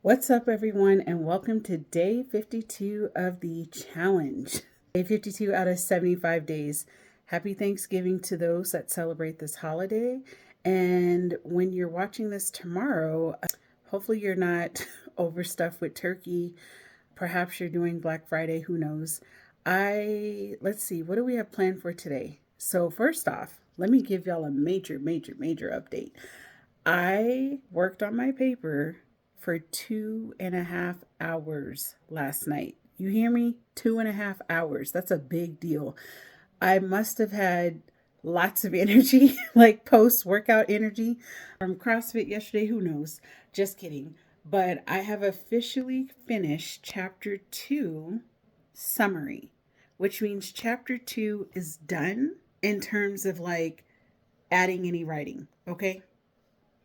What's up, everyone, and welcome to day 52 of the challenge. Day 52 out of 75 days. Happy Thanksgiving to those that celebrate this holiday. And when you're watching this tomorrow, hopefully you're not overstuffed with turkey. Perhaps you're doing Black Friday, who knows? Let's see, what do we have planned for today? So, first off, let me give y'all a major update. I worked on my paper for 2.5 hours last night. You hear me? 2.5 hours. That's a big deal. I must have had lots of energy, like post workout energy from CrossFit yesterday. Who knows? Just kidding. But I have officially finished chapter 2 summary, which means chapter 2 is done in terms of like adding any writing. Okay.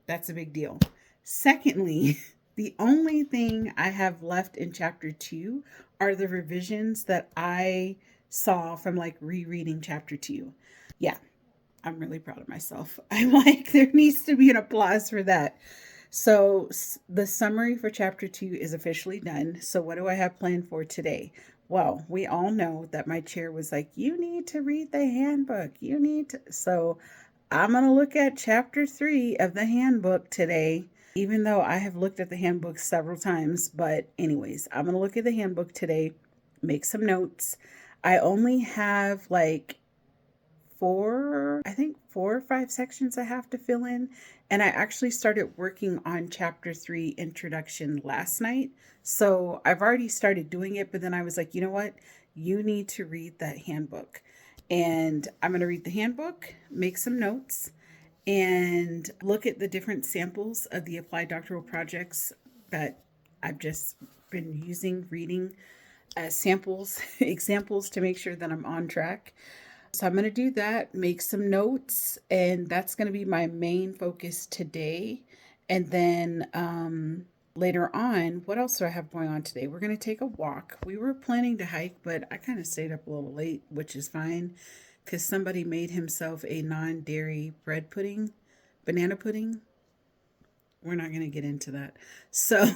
That's a big deal. Secondly, the only thing I have left in chapter 2 are the revisions that I saw from like rereading chapter 2. Yeah, I'm really proud of myself. I'm like, there needs to be an applause for that. So, the summary for chapter 2 is officially done. So, what do I have planned for today? Well, we all know that my chair was like, you need to read the handbook. You need to. So, I'm going to look at chapter 3 of the handbook today, even though I have looked at the handbook several times. But, anyways, I'm going to look at the handbook today, make some notes. I only have like four or five sections I have to fill in. And I actually started working on chapter 3 introduction last night. So I've already started doing it, but then I was like, you know what? You need to read that handbook. And I'm going to read the handbook, make some notes, and look at the different samples of the applied doctoral projects that I've just been using, reading as samples, examples to make sure that I'm on track. So I'm going to do that, make some notes, and that's going to be my main focus today. And then later on, what else do I have going on today? We're going to take a walk. We were planning to hike, but I kind of stayed up a little late, which is fine because somebody made himself a non-dairy bread pudding, banana pudding. We're not going to get into that. So,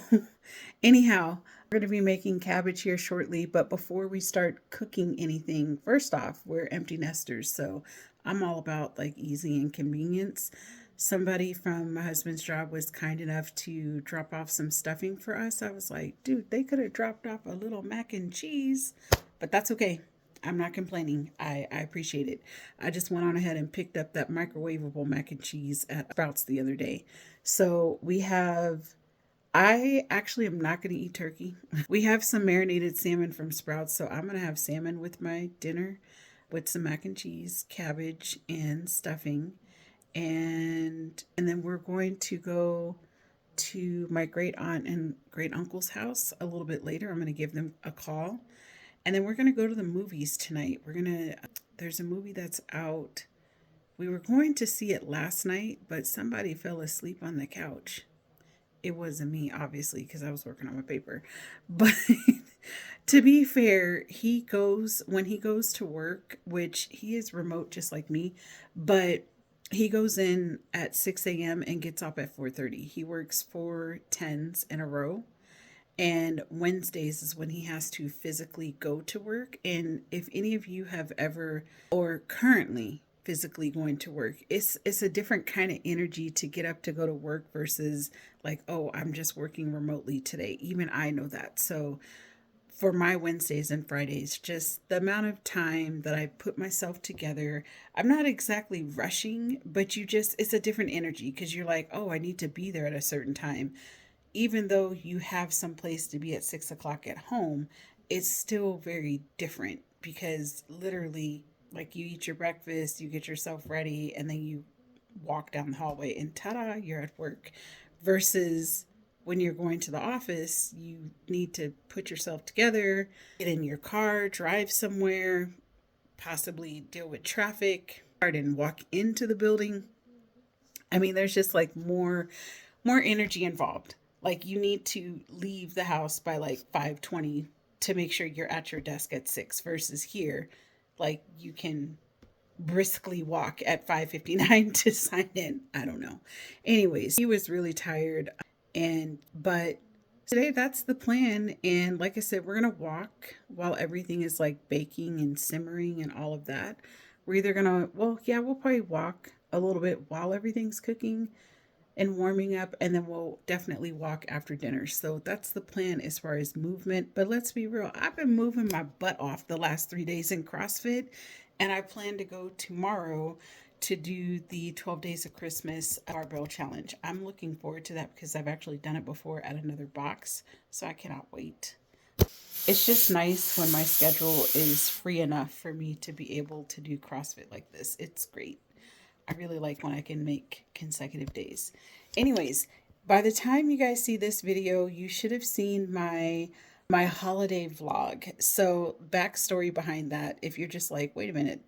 anyhow, we're going to be making cabbage here shortly. But before we start cooking anything, first off, we're empty nesters. So, I'm all about like easy and convenience. Somebody from my husband's job was kind enough to drop off some stuffing for us. I was like, dude, they could have dropped off a little mac and cheese, but that's okay. I'm not complaining. I appreciate it. I just went on ahead and picked up that microwavable mac and cheese at Sprouts the other day. So I actually am not going to eat turkey. We have some marinated salmon from Sprouts. So I'm going to have salmon with my dinner with some mac and cheese, cabbage, and stuffing. And then we're going to go to my great aunt and great uncle's house a little bit later. I'm going to give them a call. And then we're going to go to the movies tonight. There's a movie that's out. We were going to see it last night, but somebody fell asleep on the couch. It wasn't me, obviously, because I was working on my paper. But to be fair, when he goes to work, which he is remote just like me, but he goes in at 6 a.m. and gets off at 4:30. He works 4 10s in a row. And Wednesdays is when he has to physically go to work. And if any of you have ever or currently physically going to work, it's a different kind of energy to get up to go to work versus like, oh, I'm just working remotely today. Even I know that. So for my Wednesdays and Fridays, just the amount of time that I put myself together, I'm not exactly rushing, but it's a different energy because you're like, oh, I need to be there at a certain time. Even though you have some place to be at 6 o'clock at home, it's still very different because literally, like, you eat your breakfast, you get yourself ready, and then you walk down the hallway and ta-da, you're at work. Versus when you're going to the office, you need to put yourself together, get in your car, drive somewhere, possibly deal with traffic, and walk into the building. I mean, there's just like more energy involved. Like you need to leave the house by like 5:20 to make sure you're at your desk at 6 versus here. like you can briskly walk at 5:59 to sign in. I don't know. Anyways, he was really tired, and but today that's the plan. And like I said, we're gonna walk while everything is like baking and simmering and all of that. We're either gonna, well, yeah, we'll probably walk a little bit while everything's cooking and warming up, and then we'll definitely walk after dinner. So that's the plan as far as movement. But let's be real, I've been moving my butt off the last 3 days in CrossFit, and I plan to go tomorrow to do the 12 days of Christmas barbell challenge. I'm looking forward to that because I've actually done it before at another box, so I cannot wait. It's just nice when my schedule is free enough for me to be able to do CrossFit like this. It's great. I really like when I can make consecutive days. Anyways, by the time you guys see this video, you should have seen my holiday vlog. So, backstory behind that, if you're just like, wait a minute,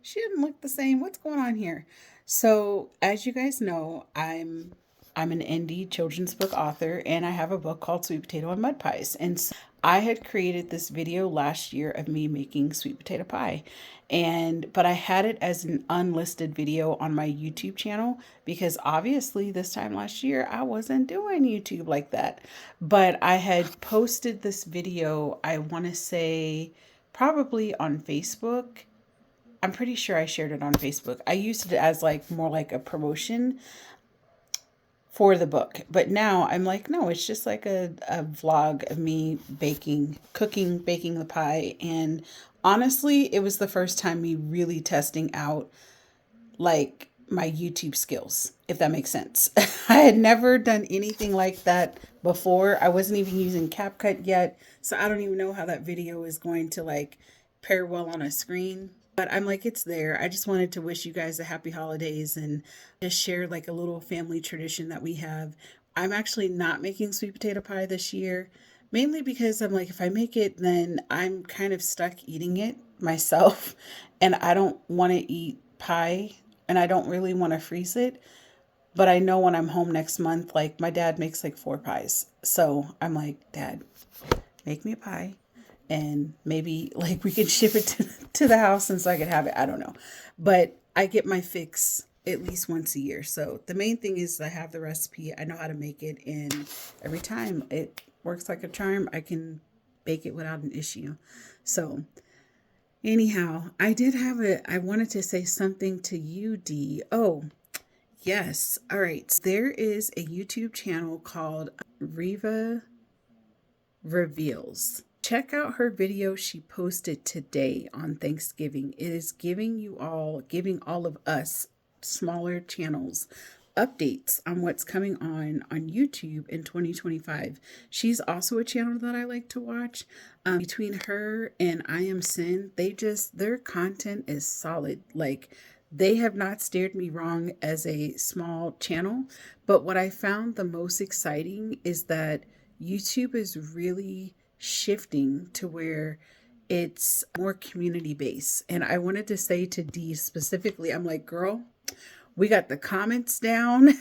she didn't look the same. What's going on here? So, as you guys know, I'm an indie children's book author, and I have a book called Sweet Potato and Mud Pies. And so I had created this video last year of me making sweet potato pie. But I had it as an unlisted video on my YouTube channel because obviously this time last year I wasn't doing YouTube like that. But I had posted this video, I want to say probably on Facebook. I'm pretty sure I shared it on Facebook. I used it as like more like a promotion for the book. But now I'm like, no, it's just like a vlog of me baking the pie. And honestly, it was the first time me really testing out like my YouTube skills, if that makes sense. I had never done anything like that before. I wasn't even using CapCut yet. So I don't even know how that video is going to like pair well on a screen. But I'm like, it's there. I just wanted to wish you guys a happy holidays and just share like a little family tradition that we have. I'm actually not making sweet potato pie this year, mainly because I'm like, if I make it, then I'm kind of stuck eating it myself. And I don't want to eat pie and I don't really want to freeze it. But I know when I'm home next month, like my dad makes like 4 pies. So I'm like, Dad, make me a pie and maybe like we could ship it to the house and so I could have it. I don't know. But I get my fix at least once a year. So the main thing is I have the recipe. I know how to make it. And every time it works like a charm, I can bake it without an issue. So anyhow, I wanted to say something to you, Dee. Oh, yes. All right. So there is a YouTube channel called Riva Reveals. Check out her video she posted today on Thanksgiving. It is giving all of us smaller channels updates on what's coming on YouTube in 2025. She's also a channel that I like to watch. Between her and I Am Sin, their content is solid. Like, they have not steered me wrong as a small channel. But what I found the most exciting is that YouTube is really shifting to where it's more community based. And I wanted to say to Dee specifically, I'm like, girl, we got the comments down.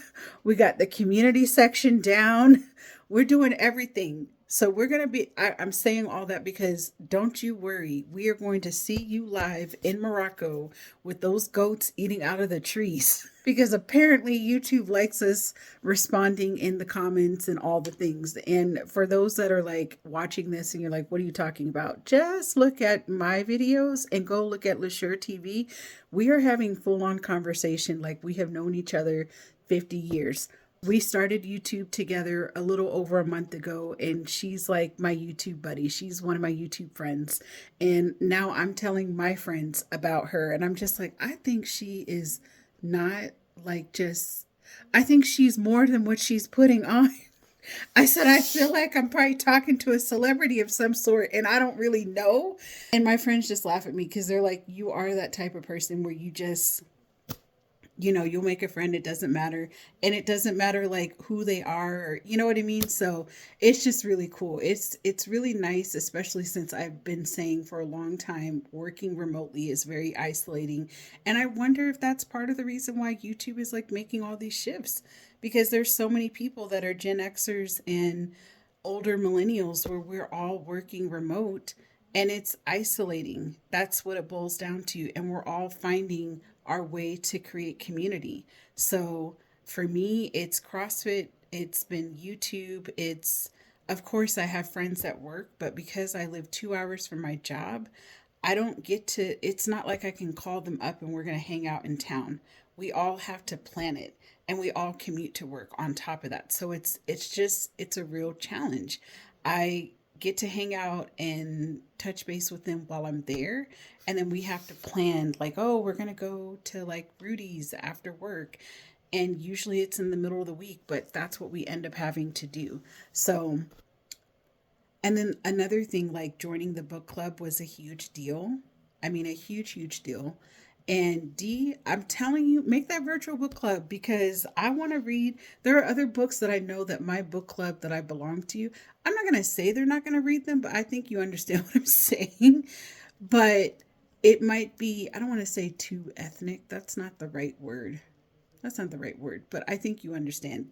We got the community section down. We're doing everything. So we're going to I'm saying all that because don't you worry. We are going to see you live in Morocco with those goats eating out of the trees. Because apparently YouTube likes us responding in the comments and all the things. And for those that are like watching this and you're like, what are you talking about? Just look at my videos and go look at LaSure TV. We are having full on conversation like we have known each other 50 years. We started YouTube together a little over a month ago, and she's like my YouTube buddy. She's one of my YouTube friends. And now I'm telling my friends about her. And I'm just like, I think she is not like I think she's more than what she's putting on. I said, I feel like I'm probably talking to a celebrity of some sort and I don't really know. And my friends just laugh at me because they're like, you are that type of person where you just, you'll make a friend. It doesn't matter. And it doesn't matter like who they are, or, you know what I mean? So it's just really cool. It's really nice, especially since I've been saying for a long time, working remotely is very isolating. And I wonder if that's part of the reason why YouTube is like making all these shifts, because there's so many people that are Gen Xers and older millennials where we're all working remote. and it's isolating. That's what it boils down to. And we're all finding our way to create community. So for me, it's CrossFit, it's been YouTube, it's, of course, I have friends at work, but because I live 2 hours from my job, I don't get to, it's not like I can call them up and we're going to hang out in town. We all have to plan it, and we all commute to work on top of that. So it's a real challenge. I get to hang out and touch base with them while I'm there. And then we have to plan, like, oh, we're going to go to like Rudy's after work. And usually it's in the middle of the week, but that's what we end up having to do. So, and then another thing, like joining the book club was a huge deal. I mean, a huge, huge deal. And D, I'm telling you, make that virtual book club because I want to read. There are other books that I know that my book club that I belong to, I'm not going to say they're not going to read them, but I think you understand what I'm saying. But it might be, I don't want to say too ethnic. That's not the right word. That's not the right word, but I think you understand.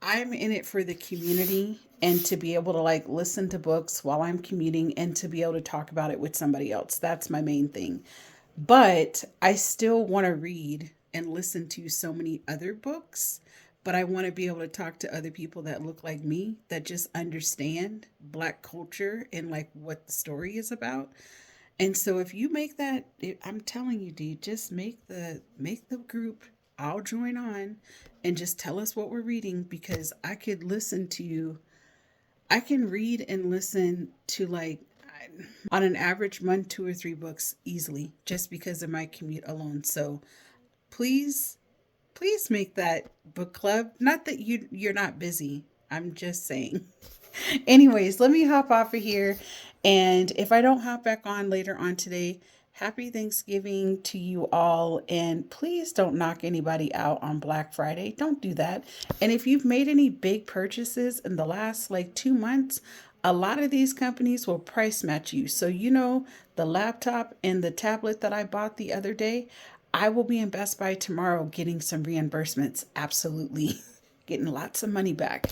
I'm in it for the community and to be able to like listen to books while I'm commuting and to be able to talk about it with somebody else. That's my main thing. But I still want to read and listen to so many other books, but I want to be able to talk to other people that look like me, that just understand Black culture and like what the story is about. And so if you make that, I'm telling you, D, just make the group. I'll join on and just tell us what we're reading because I could listen to you. I can read and listen to like on an average month 2 or 3 books easily just because of my commute alone. So please, please make that book club. Not that you're not busy. I'm just saying. Anyways, let me hop off of here. And if I don't hop back on later on today, happy Thanksgiving to you all. And please don't knock anybody out on Black Friday. Don't do that. And if you've made any big purchases in the last like 2 months, a lot of these companies will price match you. So, the laptop and the tablet that I bought the other day, I will be in Best Buy tomorrow getting some reimbursements. Absolutely. Getting lots of money back.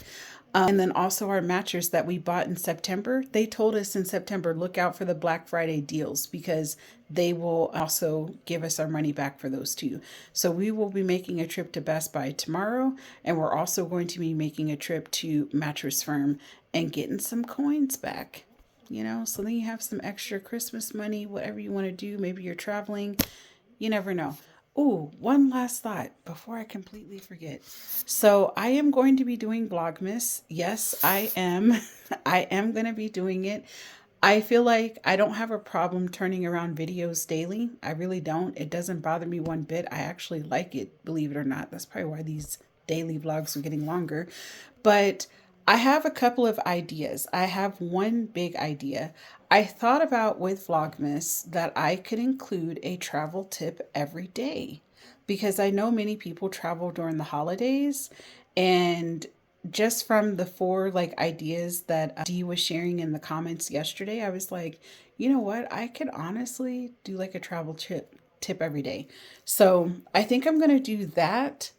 And then also our mattress that we bought in September, they told us in September, look out for the Black Friday deals because they will also give us our money back for those too. So we will be making a trip to Best Buy tomorrow, and we're also going to be making a trip to Mattress Firm and getting some coins back. So then you have some extra Christmas money, whatever you want to do. Maybe you're traveling. You never know. Oh, one last thought before I completely forget. So I am going to be doing Vlogmas. Yes, I am. I am going to be doing it. I feel like I don't have a problem turning around videos daily. I really don't. It doesn't bother me one bit. I actually like it, believe it or not. That's probably why these daily vlogs are getting longer. But I have a couple of ideas. I have one big idea. I thought about with Vlogmas that I could include a travel tip every day because I know many people travel during the holidays, and just from the four like ideas that Dee was sharing in the comments yesterday, I was like, you know what? I could honestly do like a travel tip every day. So I think I'm going to do that.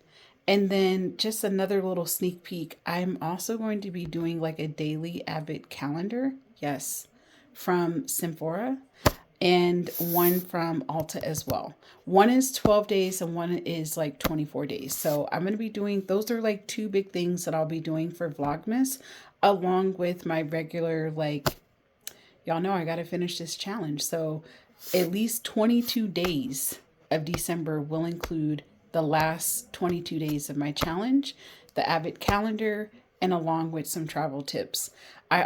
And then just another little sneak peek, I'm also going to be doing like a daily Abbott calendar. Yes, from Symphora, and one from Alta as well. One is 12 days and one is like 24 days. So I'm going to be doing, those are like two big things that I'll be doing for Vlogmas, along with my regular, like, y'all know I got to finish this challenge. So at least 22 days of December will include the last 22 days of my challenge, the Abbott calendar, and along with some travel tips. I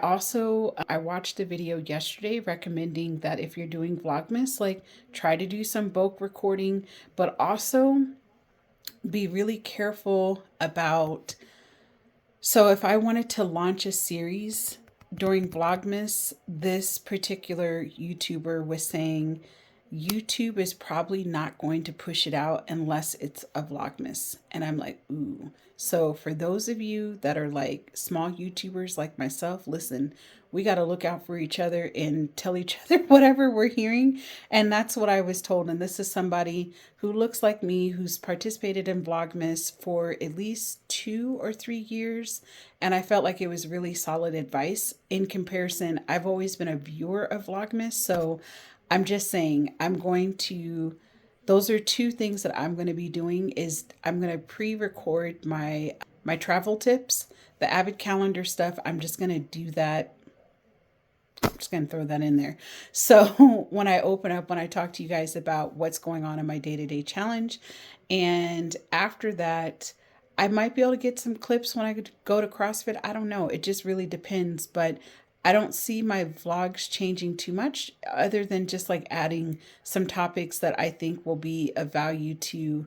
watched a video yesterday recommending that if you're doing Vlogmas, like try to do some bulk recording, but also be really careful about, so if I wanted to launch a series during Vlogmas, this particular YouTuber was saying YouTube is probably not going to push it out unless it's a Vlogmas. And I'm like, ooh. So for those of you that are like small YouTubers like myself, listen, we got to look out for each other and tell each other whatever we're hearing. And that's what I was told. And this is somebody who looks like me, who's participated in Vlogmas for at least 2 or 3 years. And I felt like it was really solid advice. In comparison, I've always been a viewer of Vlogmas. So I'm just saying, those are two things that I'm going to be doing is I'm going to pre-record my travel tips, the Avid calendar stuff. I'm just going to do that. I'm just going to throw that in there. So when I open up, when I talk to you guys about what's going on in my day-to-day challenge, and after that, I might be able to get some clips when I go to CrossFit. I don't know. It just really depends, but I don't see my vlogs changing too much other than just like adding some topics that I think will be of value to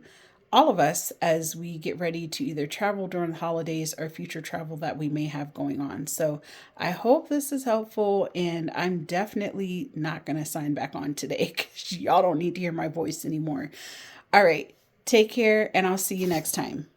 all of us as we get ready to either travel during the holidays or future travel that we may have going on. So I hope this is helpful, and I'm definitely not going to sign back on today because y'all don't need to hear my voice anymore. All right, take care, and I'll see you next time.